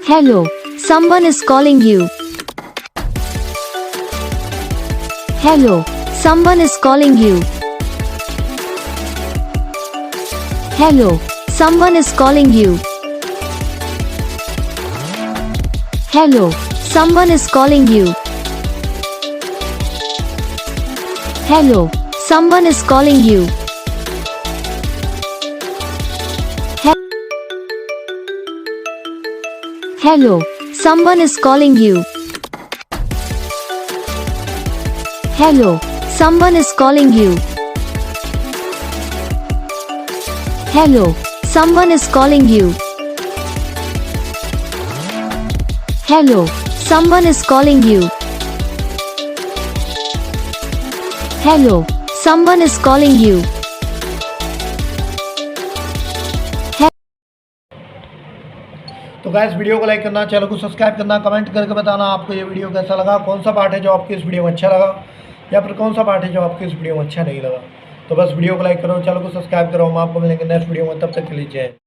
Hello, someone is calling you. Hello, someone is calling you. Hello, someone is calling you. Hello, someone is calling you. Hello, someone is calling you. Hello, someone is calling you. Hello, someone is calling you. Hello, someone is calling you. Hello, someone is calling you. Hello, someone is calling you. तो guys video को like करना, channel को subscribe करना, comment करके बताना आपको ये video कैसा लगा, कौन सा पार्ट है जो आपको इस वीडियो में अच्छा लगा या फिर कौन सा पार्ट है जो आपको इस वीडियो में अच्छा नहीं लगा। तो बस वीडियो को लाइक करो, चैनल को सब्सक्राइब करो। हम आपको मिलेंगे नेक्स्ट वीडियो में, तब तक के लिए जय।